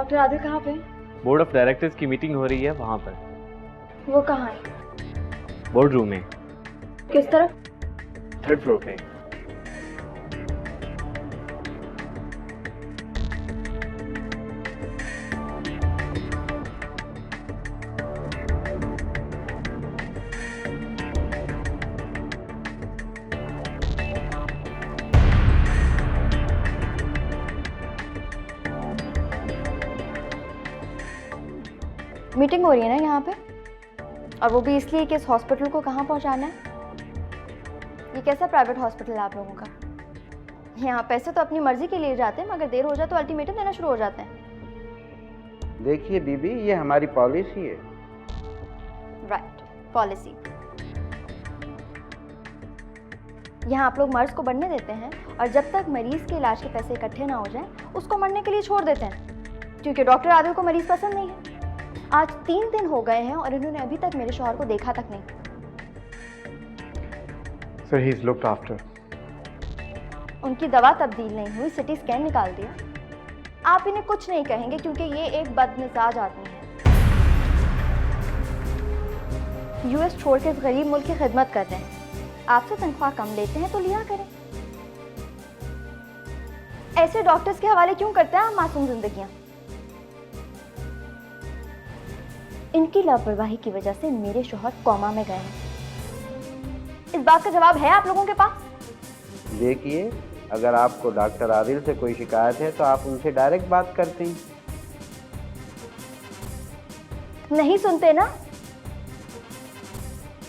Doctor Adil कहाँ पे? Board of directors की मीटिंग हो रही है वहाँ पर। वो कहाँ है? बोर्ड रूम में। किस तरफ? 3rd फ्लोर पे। मीटिंग हो रही है ना यहाँ पे, और वो भी इसलिए कि इस हॉस्पिटल को कहाँ पहुँचाना है। ये कैसा प्राइवेट हॉस्पिटल है आप लोगों का? यहाँ पैसे तो अपनी मर्जी के लिए जाते हैं, मगर देर हो जाए तो अल्टीमेटम देना शुरू हो जाते हैं। देखिए बीबी, ये हमारी पॉलिसी है। Right, policy. यहाँ आप लोग मर्ज को बढ़ने देते हैं, और जब तक मरीज के इलाज के पैसे इकट्ठे ना हो जाएं, उसको मरने के लिए छोड़ देते हैं, क्योंकि डॉक्टर आदिल को मरीज पसंद नहीं है। आज 3 दिन हो गए हैं और इन्होंने अभी तक मेरे शौहर को देखा तक नहीं। Sir, he is looked after. उनकी दवा तब्दील नहीं हुई, सिटी स्कैन निकाल दिया। आप इन्हें कुछ नहीं कहेंगे क्योंकि ये एक बदमिजाज आदमी है। यूएस छोड़ के इस गरीब मुल्क की खिदमत कर रहे हैं। आपसे तनख्वाह कम लेते हैं तो लिया करें। ऐसे डॉक्टर्स के हवाले क्यों करते हैं आप मासूम जिंदगियां? इनकी लापरवाही की वजह से मेरे शौहर कोमा में गए हैं। इस बात का जवाब है आप लोगों के पास? देखिए, अगर आपको डॉक्टर आदिल से कोई शिकायत है तो आप उनसे डायरेक्ट बात करते हैं। नहीं सुनते ना,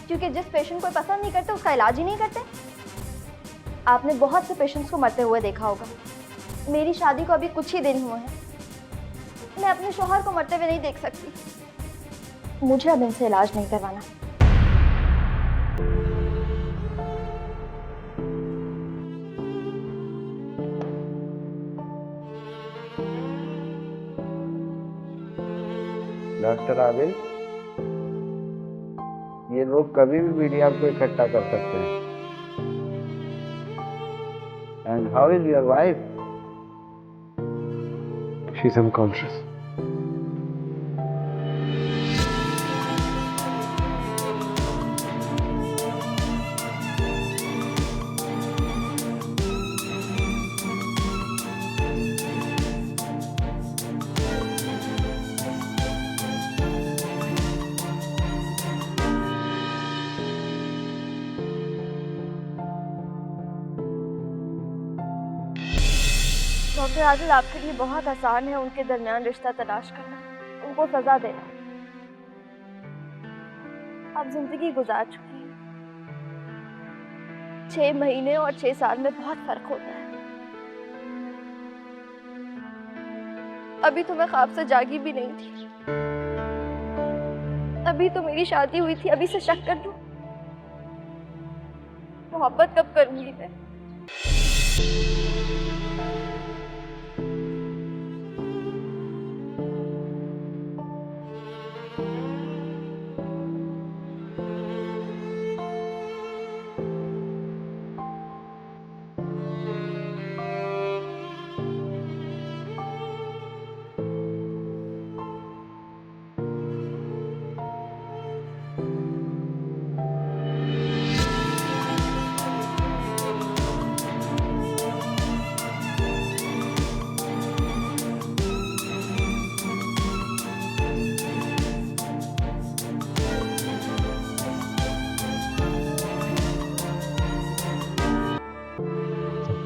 क्योंकि जिस पेशेंट को पसंद नहीं करते उसका इलाज ही नहीं करते। आपने बहुत से पेशेंट्स को मरते हुए देखा होगा। मेरी शादी को अभी कुछ ही दिन हुए हैं। मैं अपने शौहर को मरते हुए नहीं देख सकती। मुझे अब इनसे इलाज नहीं करवाना। डॉक्टर आदिल, ये लोग कभी भी मीडिया को इकट्ठा कर सकते हैं। And how is your wife? She is unconscious. Doctor Adil, आपके लिए बहुत आसान है उनके दरमियान रिश्ता तलाश करना, उनको सजा देना। आप जिंदगी गुजार चुकी हैं। 6 महीने और 6 साल में बहुत फर्क होता है। अभी तो मैं ख्वाब से जागी भी नहीं थी। अभी तो मेरी शादी हुई थी। अभी से शक कर दूं? मोहब्बत कब करूंगी मैं?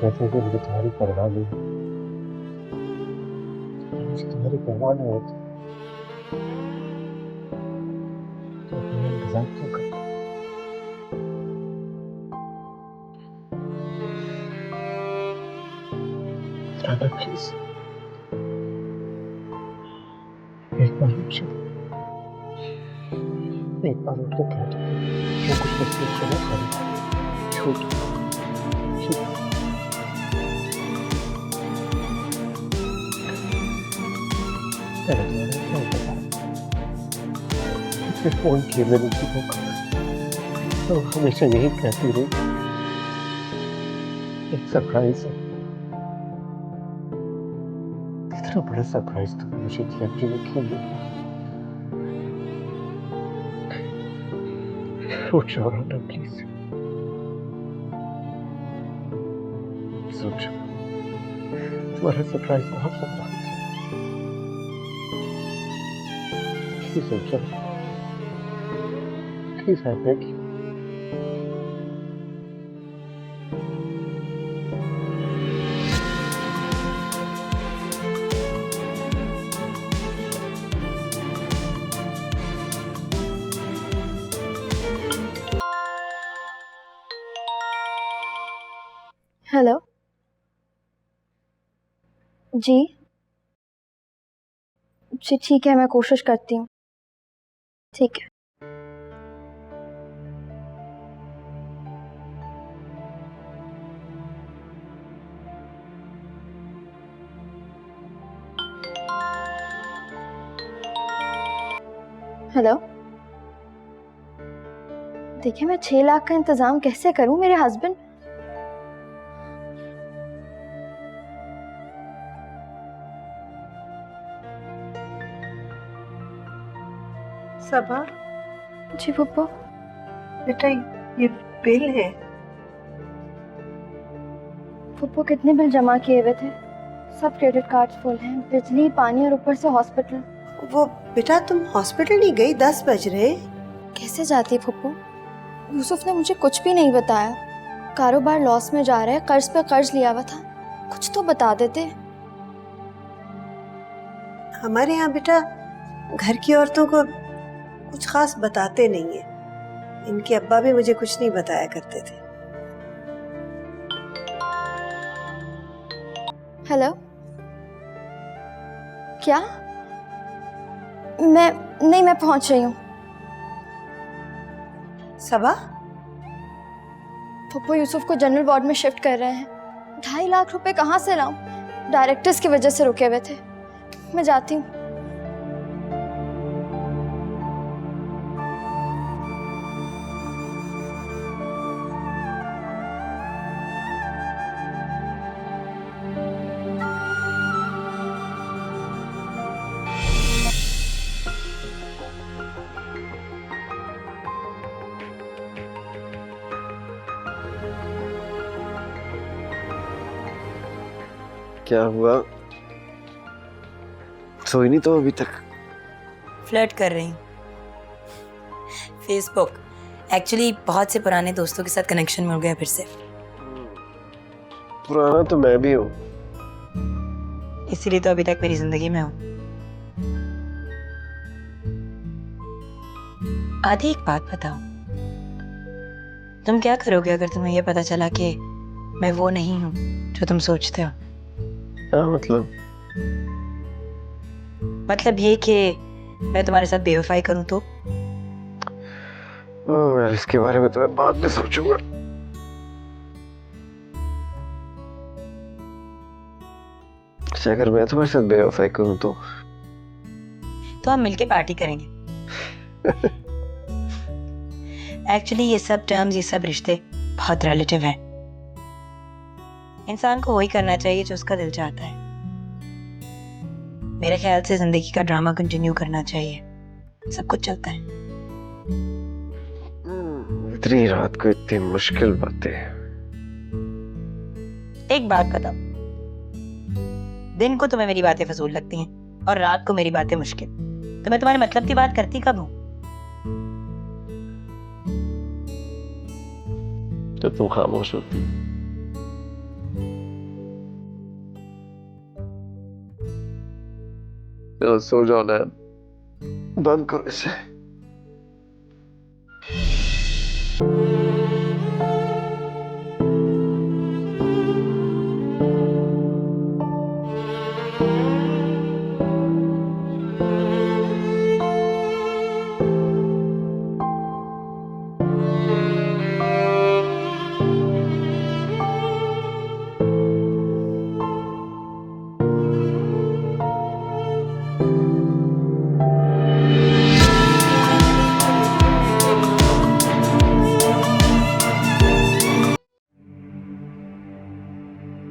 कैसे कि मुझे तुम्हारी परवाह नहीं, मुझे तुम्हारी परवाह नहीं होती तो अपना इंतजार क्यों करते? राधा प्लीज, एक बार उठ के कह दो जो कुछ नसीब से वो करे। छोड़ फोन किए मैंने किसी को, तो हमेशा यही कहती रही एक सरप्राइज है। इतना बड़ा सरप्राइज तो मुझे थिएटर में क्यों मिला? सोच और ना प्लीज सोच, तुम्हारा सरप्राइज बहुत लंबा है। प्लीज सोचो, please I beg you. Hello जी जी, ठीक है, मैं कोशिश करती हूँ। ठीक है। हेलो, देखिए मैं 6 लाख का इंतजाम कैसे करूं? मेरे हस्बैंड सबा, जी पप्पा। बेटा ये बिल है। पप्पा कितने बिल जमा किए हुए थे? सब क्रेडिट कार्ड्स फुल हैं, बिजली, पानी और ऊपर से हॉस्पिटल। वो बेटा तुम हॉस्पिटल नहीं गई? 10 बज रहे। कैसे जाती पप्पू? यूसुफ ने मुझे कुछ भी नहीं बताया। कारोबार लॉस में जा रहा है, कर्ज पे कर्ज लिया हुआ था। कुछ तो बता देते। हमारे यहाँ बेटा घर की औरतों को कुछ खास बताते नहीं है। इनके अब्बा भी मुझे कुछ नहीं बताया करते थे। हेलो, क्या? मैं पहुंच रही हूँ। सबा, पप्पू यूसुफ को जनरल वार्ड में शिफ्ट कर रहे हैं। 2.5 लाख रुपए कहाँ से लाऊं? डायरेक्टर्स की वजह से रुके हुए थे। मैं जाती हूँ। क्या हुआ? सोई नहीं तो अभी तक? फ्लर्ट कर रही हूँ फेसबुक। एक्चुअली बहुत से पुराने दोस्तों के साथ कनेक्शन मिल गया फिर से। पुराना तो मैं भी हूँ। इसीलिए तो अभी तक मेरी जिंदगी में हूँ। आधी एक बात बताओ, तुम क्या करोगे अगर तुम्हें यह पता चला कि मैं वो नहीं हूँ जो तुम सोचते हो? क्या मतलब? मतलब ये कि मैं तुम्हारे साथ बेवफाई करूँ तो? मैं इसके बारे में तो मैं बाद में सोचूंगा। अच्छा, अगर मैं तुम्हारे साथ बेवफाई करूँ तो हम मिलके पार्टी करेंगे। एक्चुअली ये सब टर्म्स, ये सब रिश्ते बहुत रिलेटिव हैं। इंसान को वही करना चाहिए जो उसका दिल चाहता है। मेरे ख्याल से जिंदगी का ड्रामा कंटिन्यू करना चाहिए, सब कुछ चलता है। इतनी रात को इतनी मुश्किल बातें। एक बात बताओ, दिन को तुम्हें मेरी बातें फजूल लगती हैं और रात को मेरी बातें मुश्किल, तो मैं तुम्हारे मतलब की बात करती कब हूँ? जब तुम खामोश होती। चलो सो जाओ ना, बंद करो इसे।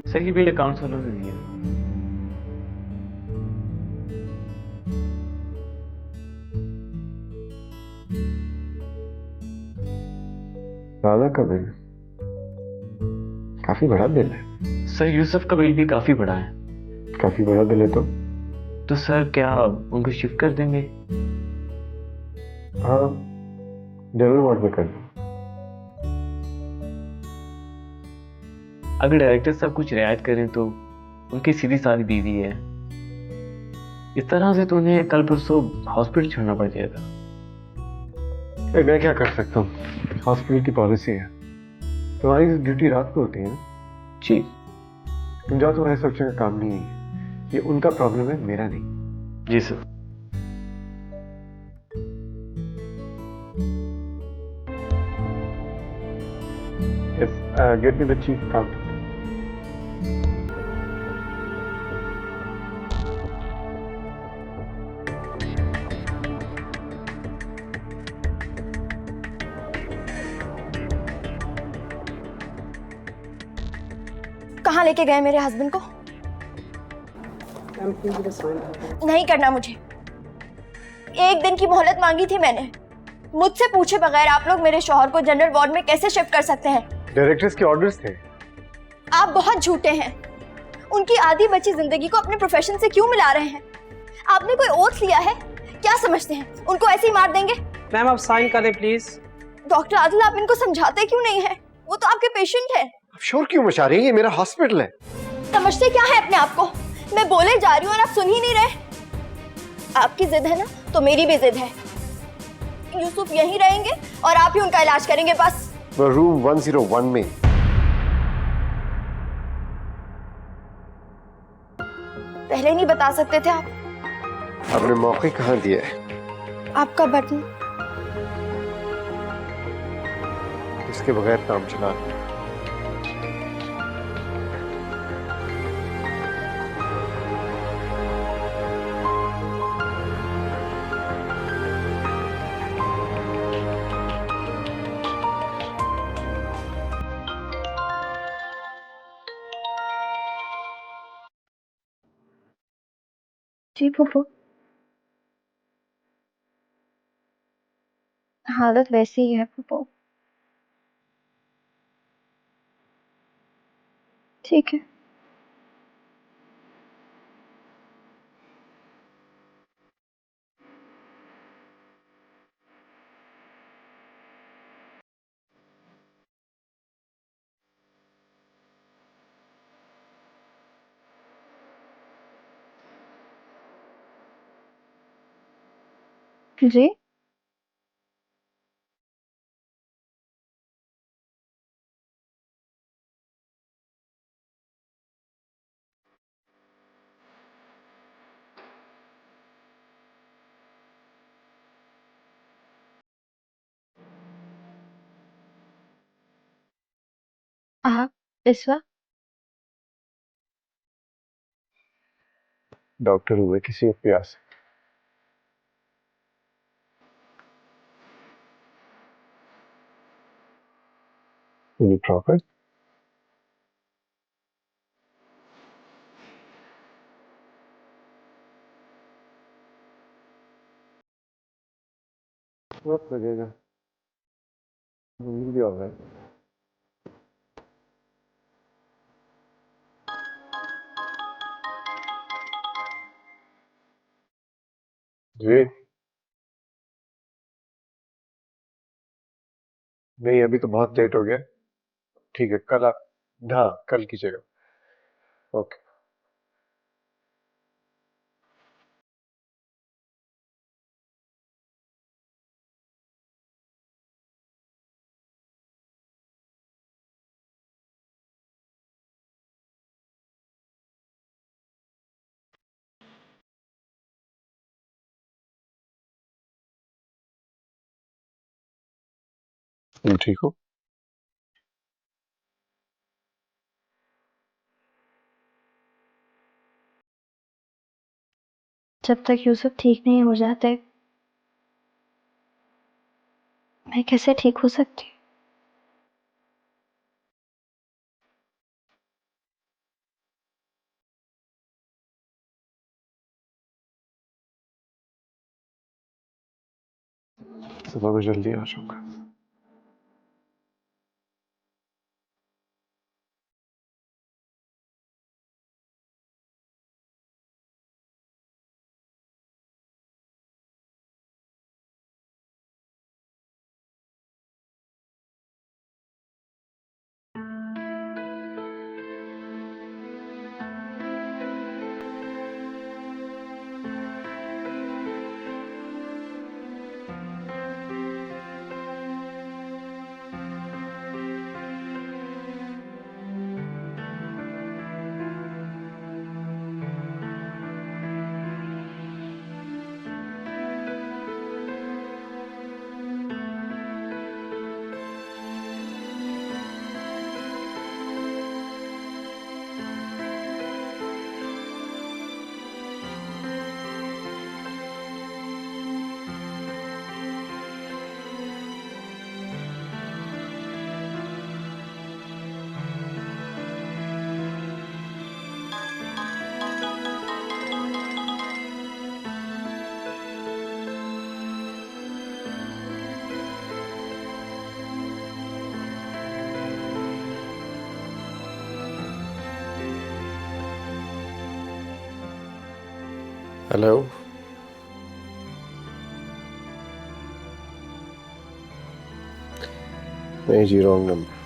सर ये बिल अकाउंट्स वालों ने दिया। ज्यादा का बिल काफी बड़ा बिल है। सर यूसुफ का बिल भी काफी बड़ा है। काफी बड़ा बिल है तो सर क्या उनको शिफ्ट कर देंगे? हाँ, जनरल वार्ड में कर दो। अगर डायरेक्टर साहब कुछ रियायत करें तो उनकी सीधी सादी बीवी है। इस तरह से तो उन्हें कल परसों हॉस्पिटल छोड़ना पड़ जाएगा। मैं क्या कर सकता हूँ, हॉस्पिटल की पॉलिसी है। तुम्हारी ड्यूटी रात को होती है ना? जी। तुम जाओ, तुम्हारे सोचने का काम नहीं है। ये उनका प्रॉब्लम है, मेरा नहीं। जी sir. Yes, get me the chief counter. कहाँ लेके गए मेरे हस्बैंड को? नहीं करना मुझे। एक दिन की मोहलत मांगी थी मैंने। मुझसे पूछे बगैर आप लोग मेरे शौहर को जनरल वार्ड में कैसे शिफ्ट कर सकते हैं? डायरेक्टर्स के ऑर्डर्स थे। आप बहुत झूठे हैं। उनकी आधी बची जिंदगी को अपने प्रोफेशन से क्यों मिला रहे हैं? आपने कोई ओथ लिया है? क्या समझते हैं उनको ऐसे ही मार देंगे? मैम आप साइन कर दें प्लीज। डॉक्टर आदिल, आप इनको समझाते क्यों नहीं है? वो तो आपके पेशेंट है। आप शोर क्यों मचा रही हैं? ये मेरा हॉस्पिटल है। समझते क्या है अपने आप को? मैं बोले जा रही हूँ और आप सुन ही नहीं रहे। आपकी जिद है ना, तो मेरी भी जिद है। यूसुफ यहीं रहेंगे और आप ही उनका इलाज करेंगे बस। वो रूम 101 में। पहले नहीं बता सकते थे आप? आपने मौके कहाँ दिया है? आपका बटन। इसके बगैर काम चला। जी फूफू, हालत वैसी ही है फूफू। ठीक है। जी आप इस वक्त? डॉक्टर हुए किसी एक प्यास। Any profit? वक्त लगेगा। भी हो गए। जी नहीं, अभी तो बहुत लेट हो गया। ठीक है, कल आप, हाँ कल कीजिएगा। ओके। तुम ठीक हो? जब तक यूसुफ ठीक नहीं हो जाते, मैं कैसे ठीक हो सकती हूँ? सुबह में जल्दी आ जाऊंगा। हेलो। नहीं जी, रॉन्ग नंबर।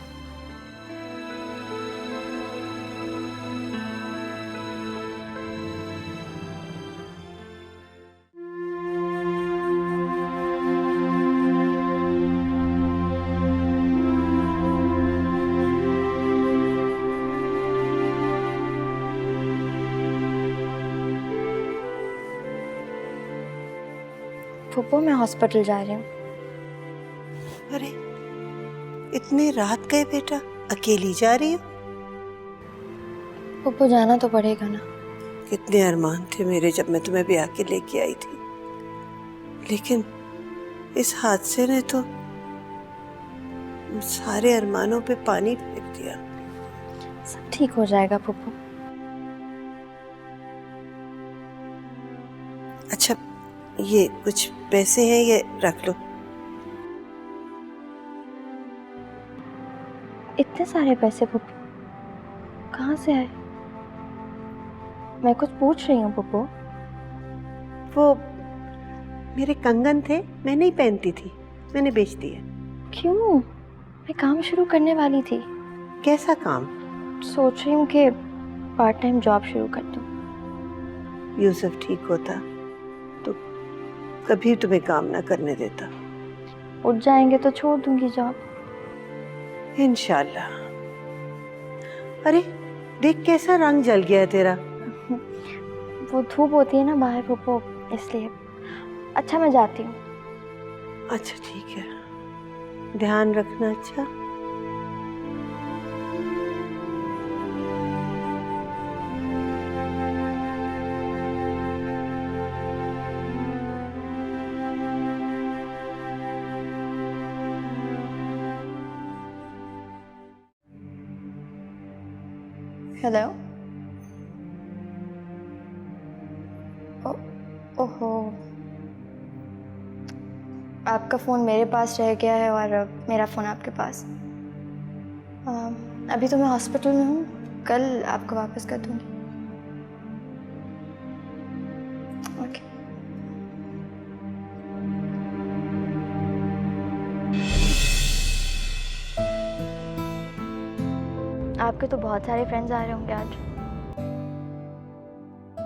फूफो मैं हॉस्पिटल जा रही हूँ। अरे इतनी रात गए बेटा, अकेली जा रही हो? फूफो जाना तो पड़ेगा ना। कितने अरमान थे मेरे जब मैं तुम्हें ब्याह के लेके आई थी, लेकिन इस हादसे ने तो सारे अरमानों पे पानी फेर दिया। सब ठीक हो जाएगा फूफो। अच्छा, ये कुछ पैसे हैं, ये रख लो। इतने सारे पैसे फूफो कहाँ से आए? मैं कुछ पूछ रही हूँ फूफो। वो मेरे कंगन थे, मैं नहीं पहनती थी, मैंने बेच दिए। क्यों? मैं काम शुरू करने वाली थी। कैसा काम? सोच रही हूँ कि पार्ट टाइम जॉब शुरू कर दूँ। यूसुफ ठीक होता तो कभी तुम्हें काम ना करने देता। उठ जाएंगे तो छोड़ दूंगी जॉब। इंशाल्लाह। अरे देख कैसा रंग जल गया है तेरा। वो धूप होती है ना बाहर फूफो, इसलिए। अच्छा मैं जाती हूँ। अच्छा ठीक है, ध्यान रखना। अच्छा हेलो। ओहो, आपका फ़ोन मेरे पास रह गया है और मेरा फ़ोन आपके पास। अभी तो मैं हॉस्पिटल में हूँ, कल आपको वापस कर दूँगी। ओके। आपके तो बहुत सारे फ्रेंड्स आ रहे होंगे आज।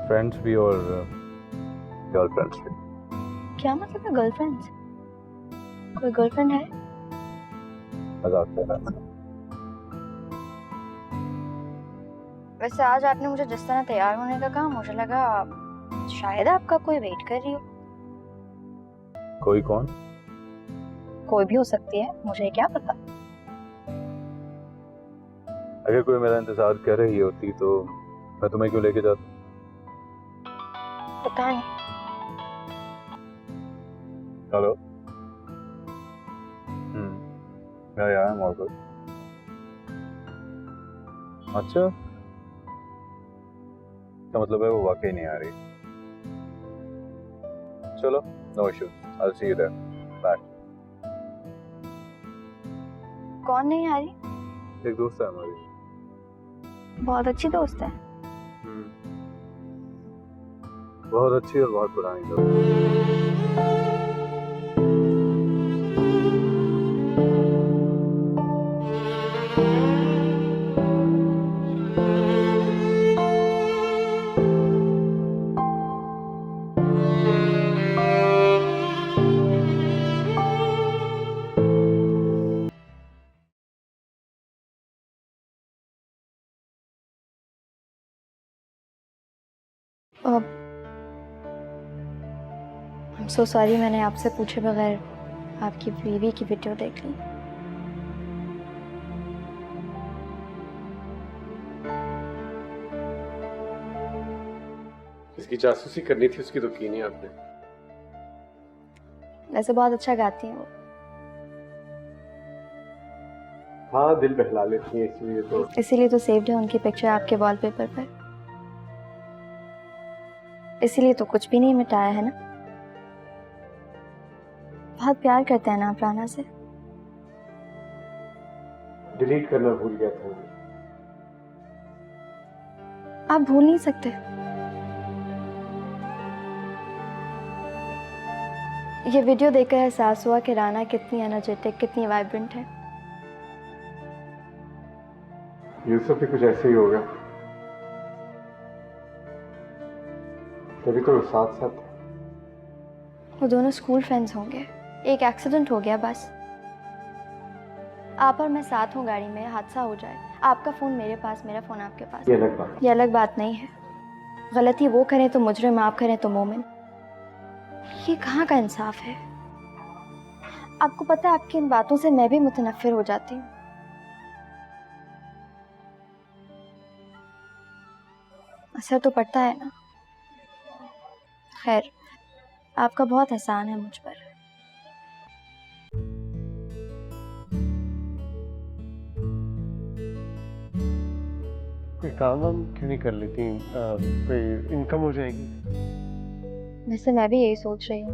फ्रेंड्स भी और गर्लफ्रेंड्स भी। क्या मतलब है गर्लफ्रेंड्स? कोई गर्लफ्रेंड है? मजाक कर रहा था। वैसे आज आपने मुझे जिस तरह तैयार होने का कहा, मुझे लगा शायद आपका कोई वेट कर रही हो। कोई कौन? कोई भी हो सकती है, मुझे क्या पता। अगर कोई मेरा इंतजार कर रही होती तो मैं तुम्हें क्यों लेके जाता? पता नहीं। हेलो। या आई एम ऑल गुड। अच्छा, तो मतलब है वो वाकई नहीं आ रही। चलो, no issues, I will see you there. Bye. कौन नहीं आ रही? एक दोस्त है हमारी। बहुत अच्छी दोस्त है। बहुत अच्छी और बहुत पुरानी दोस्त। I'm so sorry, मैंने आपसे पूछे बगैर आपकी बीवी की वीडियो देख ली। इसकी जासूसी करनी थी उसकी तो की नहीं आपने। वैसे बहुत अच्छा गाती हैं वो। हाँ, दिल बहला लेती है इसीलिए तो सेव्ड है उनकी पिक्चर आपके वॉलपेपर पर। इसीलिए तो कुछ भी नहीं मिटाया है ना। बहुत प्यार करते हैं ना आप राना से। डिलीट करना भूल गया था। आप भूल नहीं सकते। ये वीडियो देखकर एहसास हुआ कि राना कितनी एनर्जेटिक, कितनी वाइब्रेंट है। यूसुफ भी कुछ ऐसे ही होगा, तभी तो साथ साथ। वो दोनों स्कूल फ्रेंड्स होंगे, एक एक्सीडेंट हो गया बस। आप और मैं साथ हूँ गाड़ी में, हादसा हो जाए, आपका फ़ोन मेरे पास, मेरा फ़ोन आपके पास, ये अलग बात। ये अलग बात नहीं है। गलती वो करें तो मुजरिम, आप करें तो मोमिन। ये कहाँ का इंसाफ है? आपको पता है आपकी इन बातों से मैं भी मुतनफ़िर हो जाती हूँ। असर तो पड़ता है ना। खैर, आपका बहुत एहसान है मुझ पर। कोई काम वाम क्यों नहीं कर लेती? कोई इनकम हो जाएगी। वैसे मैं भी यही सोच रही हूँ।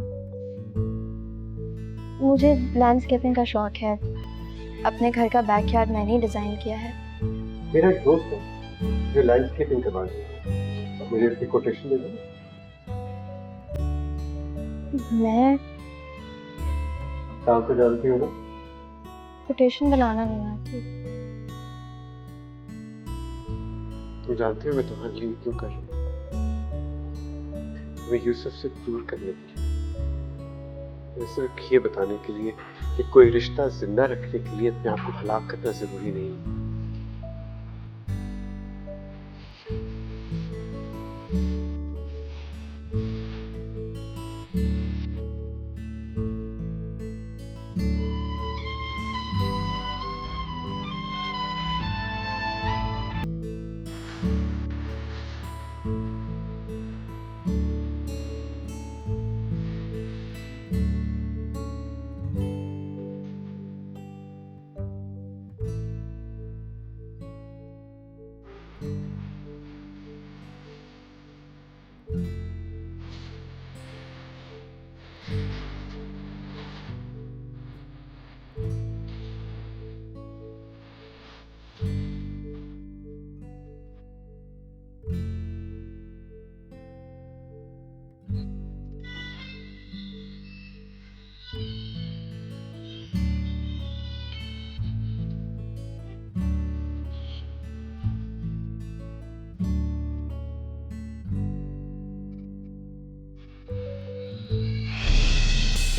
मुझे लैंडस्केपिंग का शौक है। अपने घर का बैकयार्ड मैंने ही डिज़ाइन किया है। मेरा एक दोस्त है जो लैंडस्केपिंग करवा रहा है, मुझे इसकी कोटेशन दे दो। मैं काम तो जानती हो ना? कोटेशन बनाना नहीं आती। तुम जानती हो मैं तुम्हारे लिए क्यों कर रही हूँ? मैं यूसुफ से दूर करने के लिए, सिर्फ ये बताने के लिए कि कोई रिश्ता जिंदा रखने के लिए अपने आप को हलाक करना जरूरी नहीं।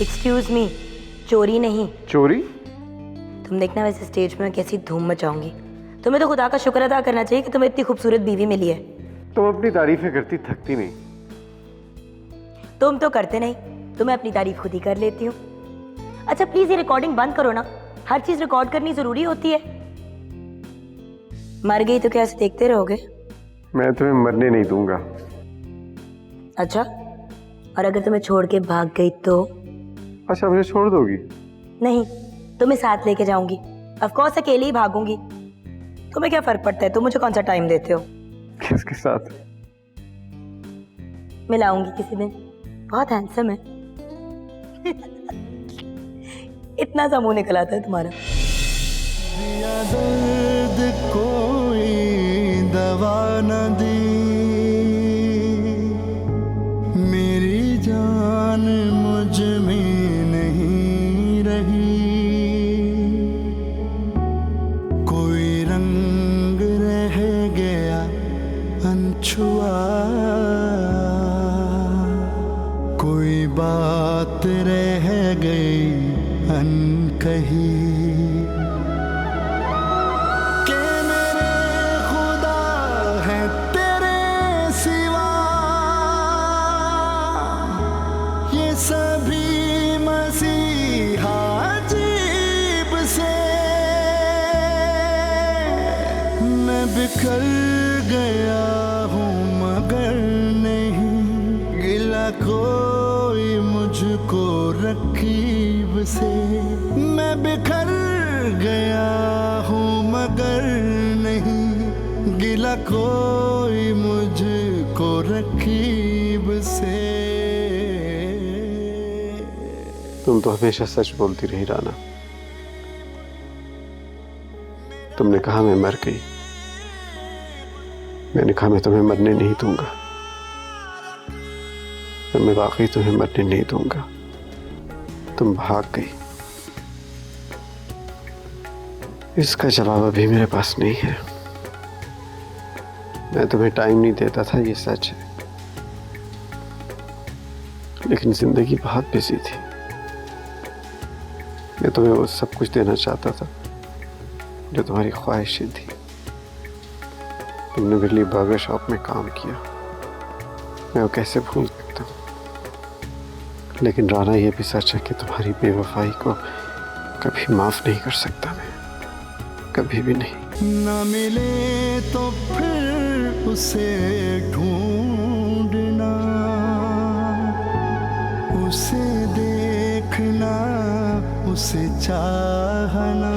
एक्सक्यूज मी, चोरी नहीं। चोरी? तुम देखना वैसे स्टेज पे मैं कैसी धूम मचाऊंगी। तुम्हें तो खुदा का शुक्र अदा करना चाहिए कि तुम्हें इतनी खूबसूरत बीवी मिली है। तुम अपनी तारीफें करती थकती नहीं। तुम तो करते नहीं, तो मैं अपनी तारीफ खुद ही कर लेती हूँ। अच्छा प्लीज ये रिकॉर्डिंग बंद करो ना, हर चीज रिकॉर्ड करनी जरूरी होती है। मर गई तो क्या ऐसे देखते रहोगे? मैं तुम्हें मरने नहीं दूंगा। अच्छा, और अगर तुम्हें छोड़ के भाग गई तो? अच्छा मुझे छोड़ दोगी? नहीं, तुम्हें साथ लेके जाऊंगी। ऑफ कोर्स अकेले ही भागूंगी। तुम्हें क्या फर्क पड़ता है, तुम मुझे कौन सा टाइम देते हो? किसके साथ? मिलाऊंगी किसी दिन, बहुत हैंडसम है। इतना सा मुंह निकल आता है तुम्हारा। दर्द कोई दवा न दी, मेरी जान मुझ में नहीं रही, कोई रंग रह गया अनछुआ, कोई बात रह गई अनकही। के मेरे खुदा है तेरे सिवा, ये सभी मसीहा अजीब से। मैं बिखर गया हूँ मगर नहीं गिला कोई मुझको रकीब से। मैं बिखर गया हूँ मगर नहीं गिला कोई मुझको रकीब से। तुम तो हमेशा सच बोलती रही राना। तुमने कहा मैं मर गई, मैंने कहा मैं तुम्हें मरने नहीं दूंगा। मैं वाकई तुम्हें मरने नहीं दूंगा। तुम भाग गई। इसका जवाब अभी मेरे पास नहीं है। मैं तुम्हें टाइम नहीं देता था, ये सच है, लेकिन जिंदगी बहुत बिजी थी। मैं तुम्हें वो सब कुछ देना चाहता था जो तुम्हारी ख्वाहिशें थी। तुमने मेरे लिए बर्गर शॉप में काम किया, मैं वो कैसे भूल सकता हूँ। लेकिन राना, ये भी सच है कि तुम्हारी बेवफाई को कभी माफ नहीं कर सकता मैं, कभी भी नहीं। न मिले तो फिर उसे ढूंढना, उसे देखना, उसे चाहना।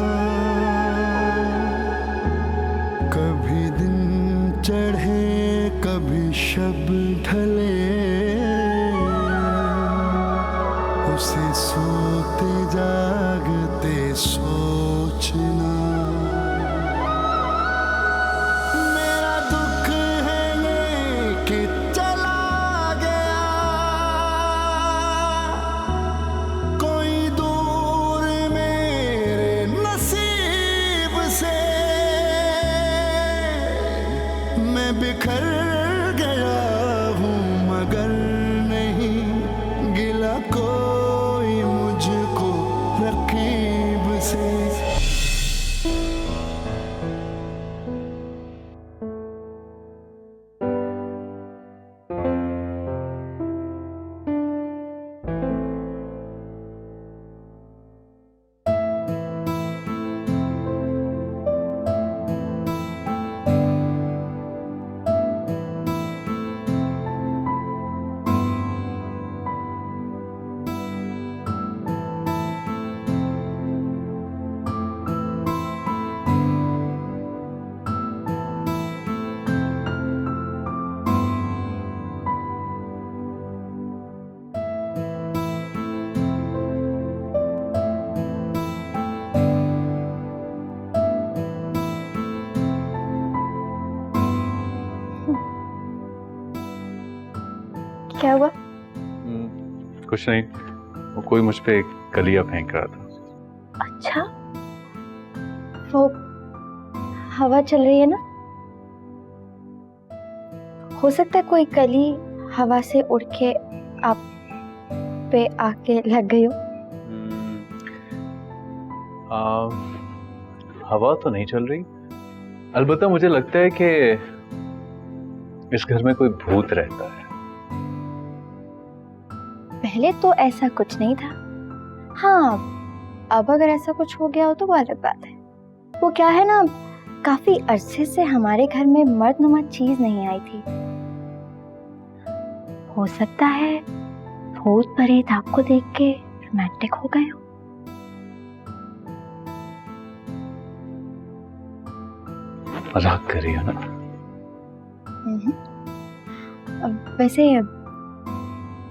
कभी दिन चढ़े कभी शब ढले, उसे सोते जागते सोचना। मेरा दुख है ये कि चला गया कोई दूर मेरे नसीब से। मैं बिखर गया हूँ मगर नहीं गिला कोई मुझको रकीब से। क्या हुआ? कुछ नहीं, वो कोई मुझ पे कलिया फेंक रहा था। अच्छा, वो हवा चल रही है ना, हो सकता है कोई कली हवा से उड़ के आप पे आके लग गई हो। हवा तो नहीं चल रही, अलबत्ता मुझे लगता है कि इस घर में कोई भूत रहता है। पहले तो ऐसा कुछ नहीं था। हाँ, अब अगर ऐसा कुछ हो गया हो तो वो अलग बात है। वो क्या है ना, काफी अरसे से हमारे घर में मर्दनुमा चीज नहीं आई थी। हो सकता है भूत प्रेत आपको देख के रोमांटिक हो गए हो। मजाक कर रही हो ना? वैसे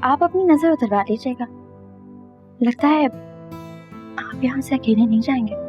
आप अपनी नजर उतरवा लीजिएगा, लगता है आप यहाँ से अकेले नहीं जाएंगे।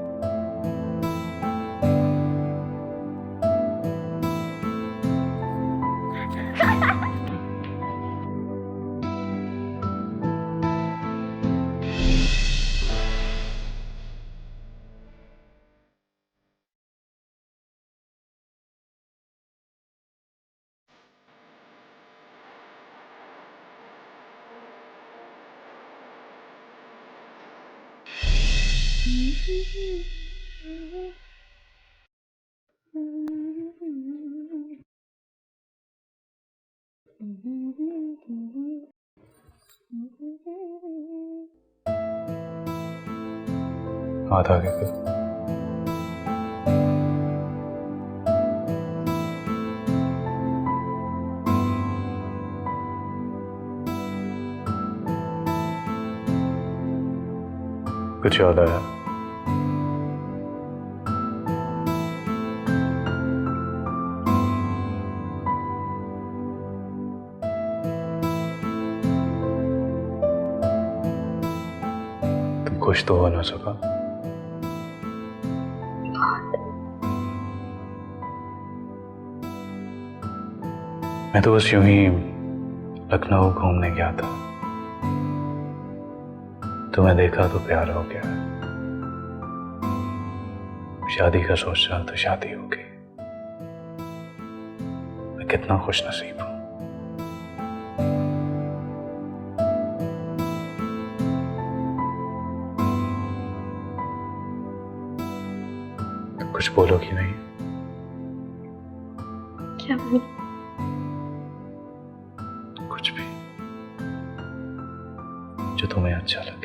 हाथ आगे कर। कुछ याद आया? तुम खुश तो हो ना सका? मैं तो बस यूं ही लखनऊ घूमने गया था, तुम्हें देखा तो प्यार हो गया, शादी का सोच रहा तो शादी हो गई। मैं कितना खुश नसीब हूं। तुम कुछ बोलोगी नहीं? क्या बोल? कुछ भी जो तुम्हें अच्छा लगे।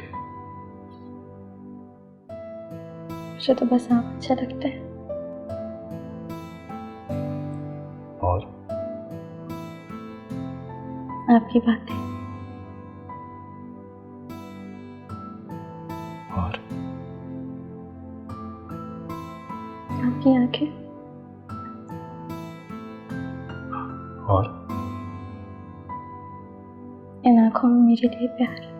मुझे तो बस आप अच्छा लगता है। और आपकी बातें। और आपकी आंखें। और इन आंखों में मेरे लिए प्यार।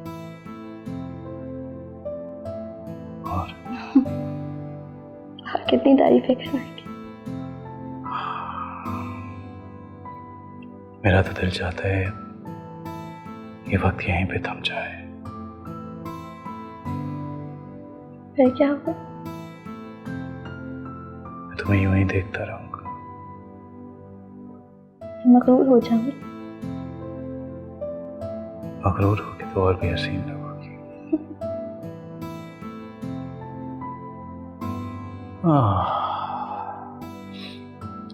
और कितनी तारीफें करवाएंगे। मेरा तो दिल चाहता है ये वक्त यहीं पे थम जाए। फिर क्या होगा? मैं तुम्हें यूं ही देखता रहूंगा। मगरूर हो जाऊंगी। मगरूर होगी तो और भी हसीन लगोगी।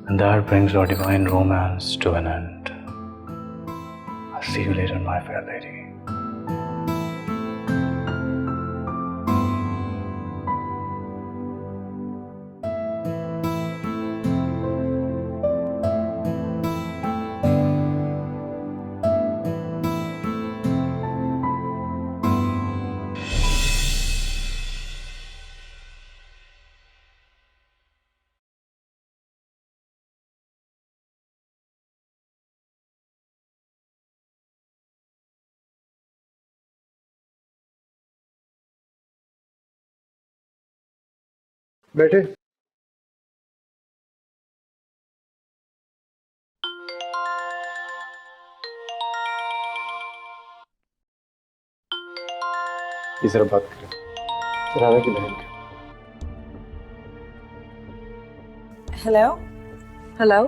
And that brings our divine romance to an end. I'll see you later, my fair lady. बेटे, ये जरा बात करें, राना की बहन की। Hello? Hello?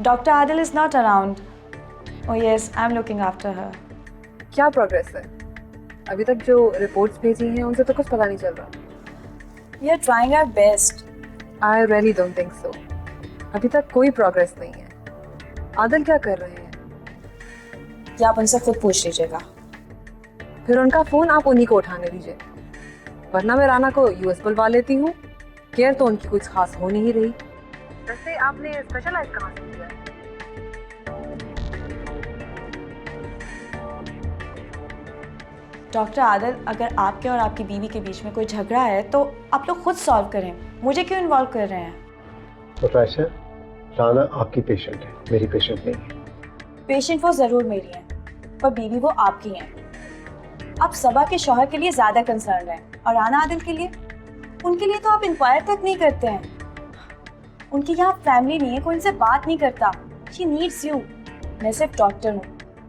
Dr. Adil is not around. Oh yes, I'm looking after her. क्या प्रोग्रेस है? अभी तक जो रिपोर्ट्स भेजी हैं उनसे तो कुछ पता नहीं चल रहा। We are trying our best. I really don't think so. अभी तक कोई प्रोग्रेस नहीं है। आदिल क्या कर रहे हैं? ये आप उनसे खुद पूछ लीजिएगा। फिर उनका फोन आप उन्हीं को उठाने दीजिए, वरना मैं राना को यूएस बुलवा लेती हूँ। केयर तो उनकी कुछ खास हो नहीं रही। वैसे आपने स्पेशलाइज कहाँ से किया? डॉक्टर आदिल, अगर आपके और आपकी बीवी के बीच में कोई झगड़ा है तो आप लोग खुद सॉल्व करें, मुझे क्यों इन्वॉल्व कर रहे हैं? तो रायशा, राना आपकी पेशेंट है, मेरी पेशेंट नहीं है। पेशेंट वो ज़रूर मेरी है, पर बीवी वो आपकी हैं। आप सबा के शौहर के लिए ज़्यादा कंसर्न हैं, और राना आदिल के लिए, उनके लिए तो आप इंक्वायर तक नहीं करते हैं। उनकी यहाँ फैमिली नहीं है, कोई उनसे बात नहीं करता। She needs you. मैं सिर्फ डॉक्टर हूँ,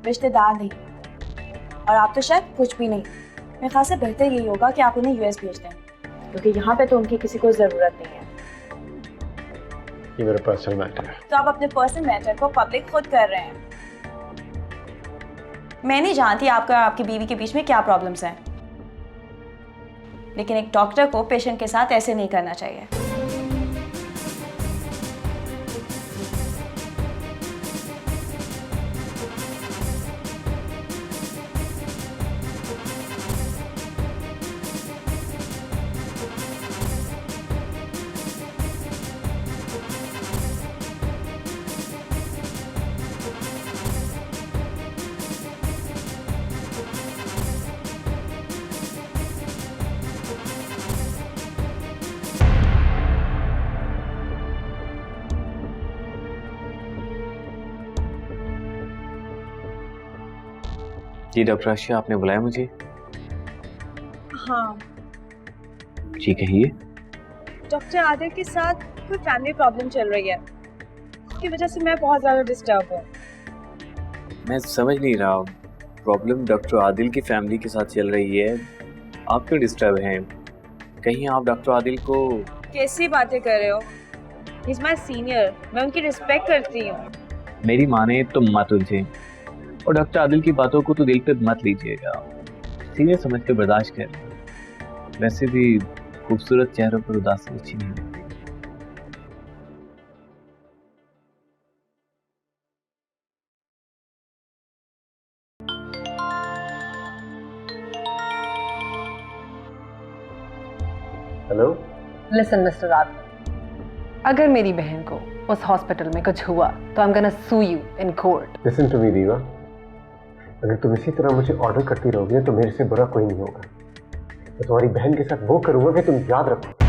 रिश्तेदार नहीं, और आप तो शायद कुछ भी नहीं। मेरे ख्याल से बेहतर यही होगा कि आप उन्हें यूएस भेज दें, क्योंकि यहाँ पे तो उनकी किसी को ज़रूरत नहीं है। ये मेरा पर्सनल मैटर है। तो आप अपने पर्सनल मैटर को पब्लिक खुद कर रहे हैं। मैं नहीं जानती आपका और आपकी बीवी के बीच में क्या प्रॉब्लम्स हैं, लेकिन एक डॉक्टर को पेशेंट के साथ ऐसे नहीं करना चाहिए। जी डॉक्टर आशिया, आपने बुलाया मुझे? हाँ, जी कहिए। डॉक्टर आदिल के साथ कोई फैमिली प्रॉब्लम चल रही है, उसकी वजह से मैं बहुत ज़्यादा डिस्टर्ब हूँ। मैं समझ नहीं रहा, प्रॉब्लम डॉक्टर आदिल की फैमिली के साथ चल रही है, आप क्यों डिस्टर्ब हैं? कहीं आप डॉक्टर आदिल को... कैसी बातें कर रहे हो? ही इज माय सीनियर, मैं उनकी रिस्पेक्ट करती हूँ। मेरी माने तो मत उलझें और डॉक्टर आदिल की बातों को तो दिल पे मत लीजिएगा, सीनियर समझ के बर्दाश्त करें। वैसे भी खूबसूरत चेहरों पर उदासी अच्छी नहीं लगती। हेलो, लिसन मिस्टर आदिल, अगर मेरी बहन को उस हॉस्पिटल में कुछ हुआ तो I am gonna sue you in court. Listen to me दीवा, अगर तुम इसी तरह मुझे ऑर्डर करती रहोगे तो मेरे से बुरा कोई नहीं होगा। मैं तुम्हारी बहन के साथ वो करूंगा कि तुम याद रखो।